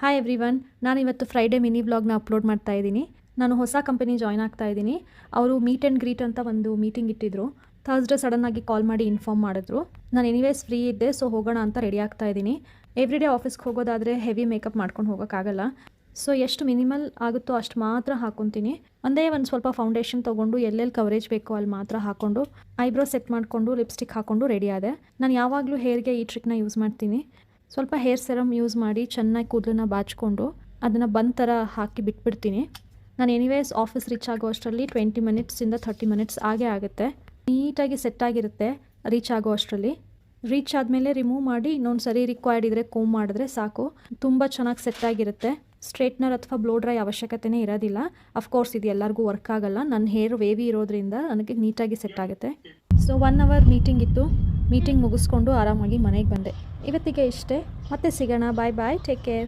Hi everyone, ನಾನು ಇವತ್ತು Friday mini ವ್ಲಾಗ್ನ ಅಪ್ಲೋಡ್ ಮಾಡ್ತಾ ಇದ್ದೀನಿ. ನಾನು ಹೊಸ ಕಂಪನಿ ಜಾಯ್ನ್ ಆಗ್ತಾ ಇದ್ದೀನಿ. ಅವರು ಮೀಟ್ ಆ್ಯಂಡ್ ಗ್ರೀಟ್ ಅಂತ ಒಂದು ಮೀಟಿಂಗ್ ಇಟ್ಟಿದ್ರು. ಥರ್ಸ್ಡೇ ಸಡನ್ನಾಗಿ ಕಾಲ್ ಮಾಡಿ ಇನ್ಫಾರ್ಮ್ ಮಾಡಿದ್ರು. ನಾನು ಎನಿವೇಸ್ ಫ್ರೀ ಇದ್ದೆ, ಸೊ ಹೋಗೋಣ ಅಂತ ರೆಡಿ ಆಗ್ತಾ ಇದ್ದೀನಿ. ಎವ್ರಿಡೇ ಆಫೀಸ್ಗೆ ಹೋಗೋದಾದರೆ ಹೆವಿ ಮೇಕಪ್ ಮಾಡ್ಕೊಂಡು ಹೋಗೋಕ್ಕಾಗಲ್ಲ. ಸೊ ಎಷ್ಟು ಮಿನಿಮಲ್ ಆಗುತ್ತೋ ಅಷ್ಟು ಮಾತ್ರ ಹಾಕ್ಕೊತೀನಿ. ಒಂದೇ ಒಂದು ಸ್ವಲ್ಪ ಫೌಂಡೇಶನ್ ತೊಗೊಂಡು ಎಲ್ಲೆಲ್ಲಿ ಕವರೇಜ್ ಬೇಕೋ ಅಲ್ಲಿ ಮಾತ್ರ ಹಾಕ್ಕೊಂಡು ಐಬ್ರೋ ಸೆಟ್ ಮಾಡಿಕೊಂಡು ಲಿಪ್ಸ್ಟಿಕ್ ಹಾಕ್ಕೊಂಡು ರೆಡಿ ಆದೆ. ನಾನು ಯಾವಾಗಲೂ ಹೇರ್ಗೆ ಈ ಟ್ರಿಕ್ನ ಯೂಸ್ ಮಾಡ್ತೀನಿ. ಸ್ವಲ್ಪ ಹೇರ್ ಸೆರಮ್ ಯೂಸ್ ಮಾಡಿ ಚೆನ್ನಾಗಿ ಕೂದಲನ್ನ ಬಾಚಿಕೊಂಡು ಅದನ್ನು ಬಂದ್ ಥರ ಹಾಕಿ ಬಿಟ್ಬಿಡ್ತೀನಿ. ನಾನು ಎನಿವೇಸ್ ಆಫೀಸ್ ರೀಚ್ ಆಗೋ ಅಷ್ಟರಲ್ಲಿ 20 ಮಿನಿಟ್ಸಿಂದ 30 ಮಿನಿಟ್ಸ್ ಆಗೇ ಆಗುತ್ತೆ. ನೀಟಾಗಿ ಸೆಟ್ ಆಗಿರುತ್ತೆ ರೀಚ್ ಆಗೋ ಅಷ್ಟರಲ್ಲಿ. ರೀಚ್ ಆದಮೇಲೆ ರಿಮೂವ್ ಮಾಡಿ ಇನ್ನೊಂದು ಸರಿ ರಿಕ್ವೈರ್ಡ್ ಇದ್ದರೆ ಕೋಮ್ ಮಾಡಿದ್ರೆ ಸಾಕು. ತುಂಬ ಚೆನ್ನಾಗಿ ಸೆಟ್ ಆಗಿರುತ್ತೆ. ಸ್ಟ್ರೇಟ್ನರ್ ಅಥವಾ ಬ್ಲೋ ಡ್ರೈ ಅವಶ್ಯಕತೆನೇ ಇರೋದಿಲ್ಲ. ಅಫ್ಕೋರ್ಸ್ ಇದು ಎಲ್ಲರಿಗೂ ವರ್ಕ್ ಆಗಲ್ಲ. ನನ್ನ ಹೇರ್ ವೇವಿ ಇರೋದ್ರಿಂದ ನನಗೆ ನೀಟಾಗಿ ಸೆಟ್ ಆಗುತ್ತೆ. ಸೊ 1 ಅವರ್ ಮೀಟಿಂಗ್ ಇತ್ತು. ಮೀಟಿಂಗ್ ಮುಗಿಸ್ಕೊಂಡು ಆರಾಮಾಗಿ ಮನೆಗೆ ಬಂದೆ. ಇವತ್ತಿಗೆ ಇಷ್ಟೇ. ಮತ್ತೆ ಸಿಗೋಣ. ಬಾಯ್ ಬಾಯ್, ಟೇಕ್ ಕೇರ್.